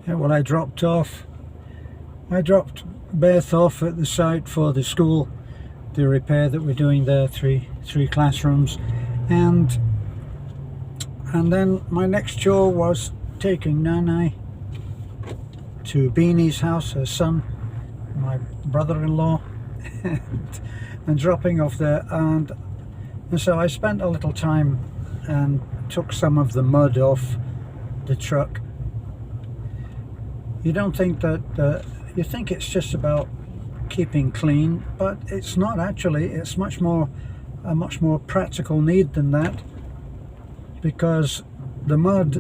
Yeah, well, I dropped Beth off at the site for the school, the repair that we're doing there, three classrooms, and then my next chore was taking Nanai to Beanie's house, her son, my brother-in-law, and dropping off there, and so I spent a little time and took some of the mud off the truck. You don't think that you think it's just about keeping clean, but it's not actually. It's a much more practical need than that, because the mud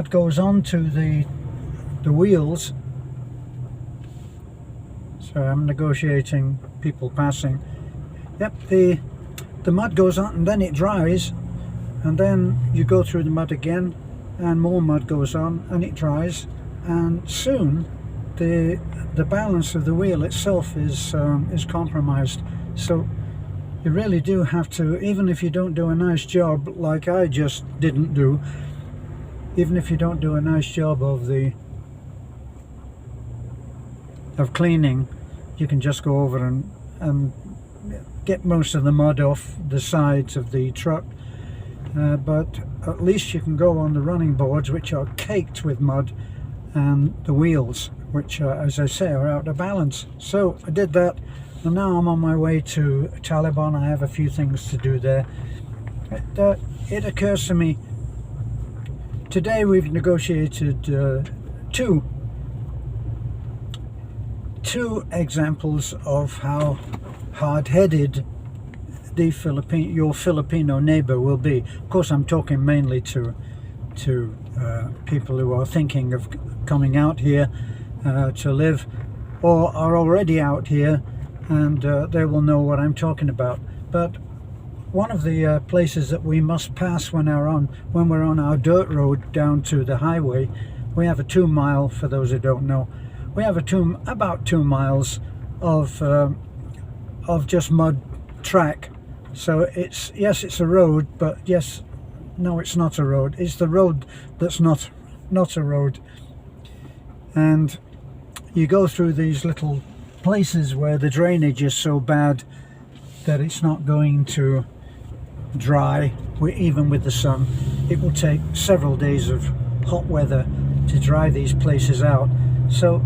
goes onto the wheels. So I'm negotiating people passing. Yep, the mud goes on and then it dries, and then you go through the mud again and more mud goes on and it dries, and soon the balance of the wheel itself is compromised. So you really do have to, even if you don't do a nice job like I just didn't do, even if you don't do a nice job of cleaning, you can just go over and get most of the mud off the sides of the truck, but at least you can go on the running boards, which are caked with mud, and the wheels, which as I say, are out of balance. So I did that, and now I'm on my way to Taliban. I have a few things to do there. It occurs to me, today we've negotiated two examples of how hard-headed your Filipino neighbor will be. Of course, I'm talking mainly to people who are thinking of coming out here to live, or are already out here, and they will know what I'm talking about. But one of the places that we must pass when we're on our dirt road down to the highway, we have a 2 mile, for those who don't know, we have about 2 miles of just mud track. So yes, it's a road, but no, it's not a road. It's the road that's not a road. And you go through these little places where the drainage is so bad that it's not going to dry, even with the sun. It will take several days of hot weather to dry these places out. So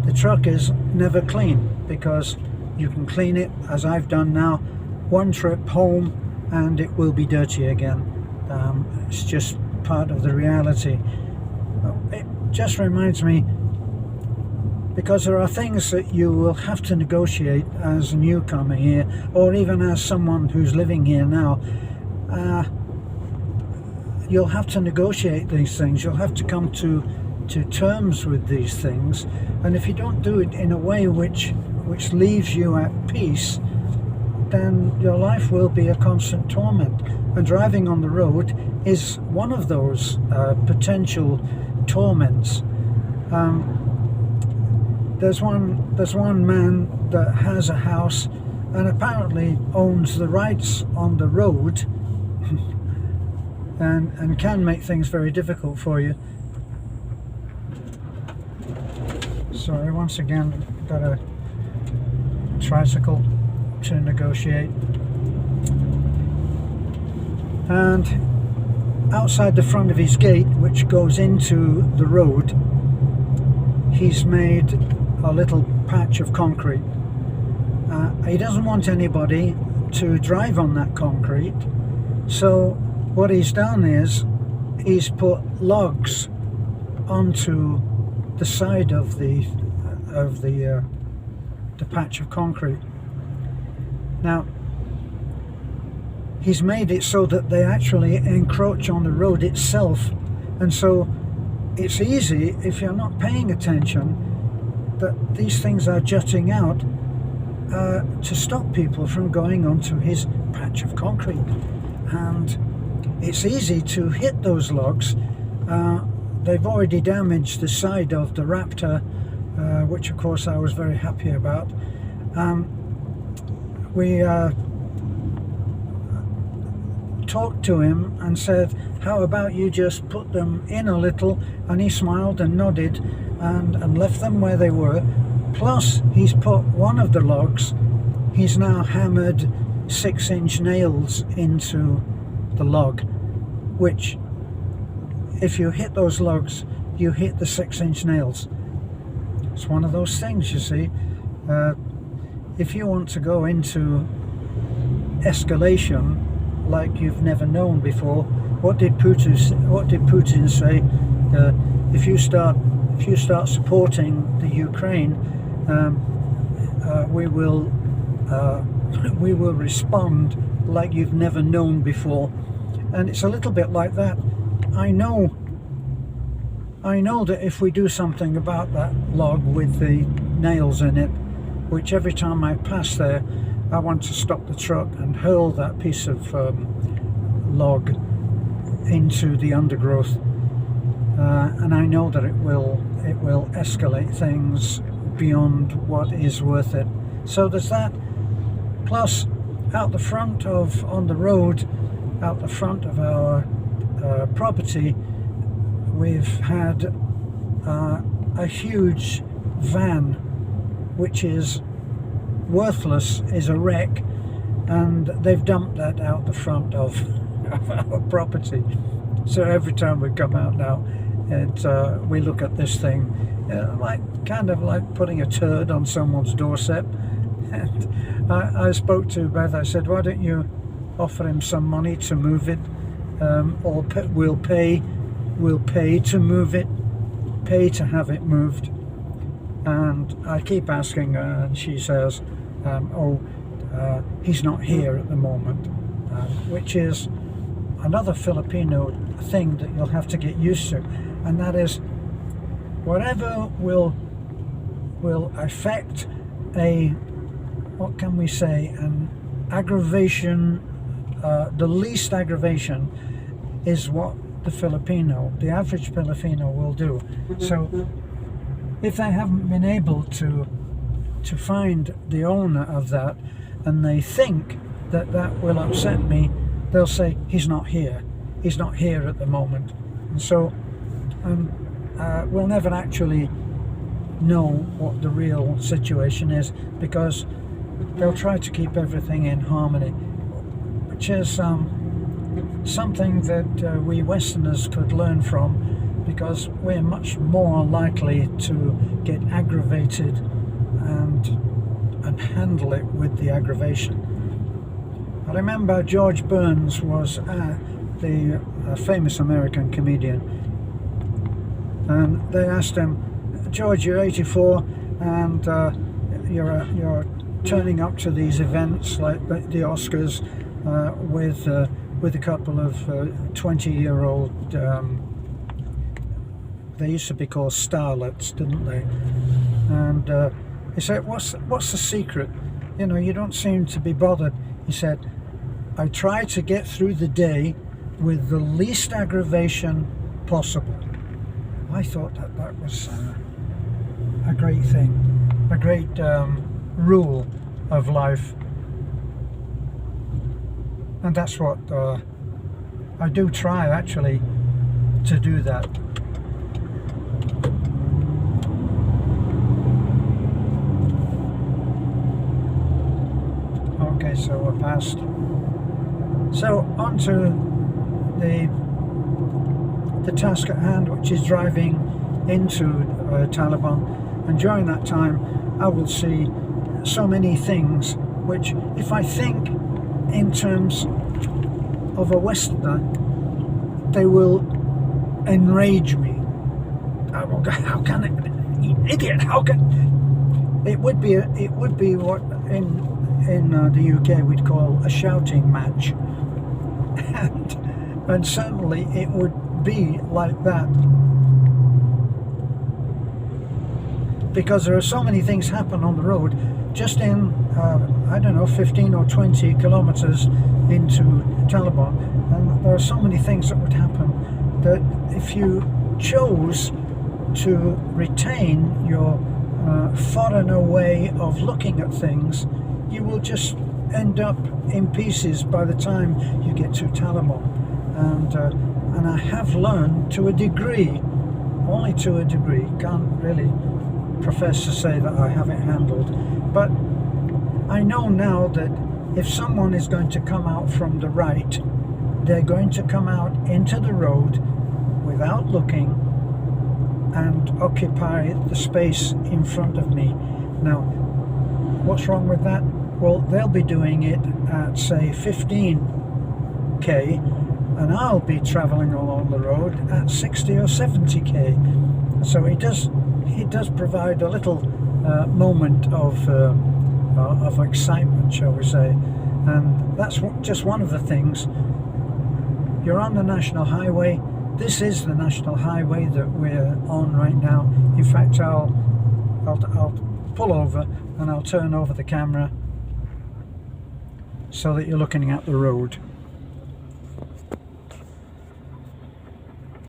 the truck is never clean, because you can clean it, as I've done now, one trip home and it will be dirty again. It's just part of the reality. It just reminds me, because there are things that you will have to negotiate as a newcomer here, or even as someone who's living here now. You'll have to negotiate these things. You'll have to come to terms with these things, and if you don't do it in a way which leaves you at peace, then your life will be a constant torment. And driving on the road is one of those potential torments. There's one man that has a house and apparently owns the rights on the road and can make things very difficult for you. Sorry, once again, got a tricycle to negotiate. And outside the front of his gate, which goes into the road, he's made a little patch of concrete. He doesn't want anybody to drive on that concrete, so what he's done is he's put logs onto the side of the patch of concrete. Now, he's made it so that they actually encroach on the road itself, and so it's easy, if you're not paying attention, that these things are jutting out to stop people from going onto his patch of concrete. And it's easy to hit those logs. They've already damaged the side of the Raptor, which of course I was very happy about. We talked to him and said, how about you just put them in a little, and he smiled and nodded and left them where they were. Plus he's put one of the logs, he's now hammered 6-inch nails into the log, which if you hit those logs you hit the 6-inch nails. It's one of those things, you see. If you want to go into escalation like you've never known before, what did Putin say? If you start supporting the Ukraine, we will respond like you've never known before. And it's a little bit like that. I know that if we do something about that log with the nails in it, which every time I pass there I want to stop the truck and hurl that piece of log into the undergrowth, and I know that it will escalate things beyond what is worth it. So there's that. Plus, out the front on the road, out the front of our property, we've had a huge van which is worthless, is a wreck, and they've dumped that out the front of our property. So every time we come out now, we look at this thing, kind of like putting a turd on someone's doorstep. And I spoke to Beth. I said, why don't you offer him some money to move it, or we'll pay to move it, pay to have it moved. And I keep asking her, and she says, he's not here at the moment, which is another Filipino thing that you'll have to get used to, and that is whatever will affect what can we say, an aggravation, the least aggravation is what the average Filipino will do. So if they haven't been able to find the owner of that, and they think that will upset me, they'll say, he's not here at the moment. And so we'll never actually know what the real situation is, because they'll try to keep everything in harmony, which is something that we Westerners could learn from, because we're much more likely to get aggravated and handle it with the aggravation. I remember George Burns was the famous American comedian, and they asked him, George, you're 84 and you're turning up to these events like the Oscars with a couple of 20-year-old, they used to be called starlets, didn't they? And he said, what's the secret? You know, you don't seem to be bothered. He said, I try to get through the day with the least aggravation possible. I thought that was a great thing, a great rule of life. And that's what I do try, actually, to do that. Okay, so we're past. So on to the task at hand, which is driving into Taliban. And during that time, I will see so many things which, if I think in terms of a Westerner, they will enrage me. I will go, how can it, you idiot, how can, it would be what in the UK we'd call a shouting match. And certainly it would be like that, because there are so many things happen on the road. Just in I don't know, 15 or 20 kilometers into Taliban, and there are so many things that would happen that if you chose to retain your foreigner way of looking at things, you will just end up in pieces by the time you get to Talamon. And I have learned to a degree, only to a degree, can't really profess to say that I have it handled, but I know now that if someone is going to come out from the right, they're going to come out into the road without looking and occupy the space in front of me. Now, what's wrong with that? Well, they'll be doing it at, say, 15k, and I'll be traveling along the road at 60 or 70k. So it does provide a little moment of excitement, shall we say, and that's just one of the things. You're on the National Highway. This is the National Highway that we're on right now. In fact, I'll pull over and I'll turn over the camera so that you're looking at the road.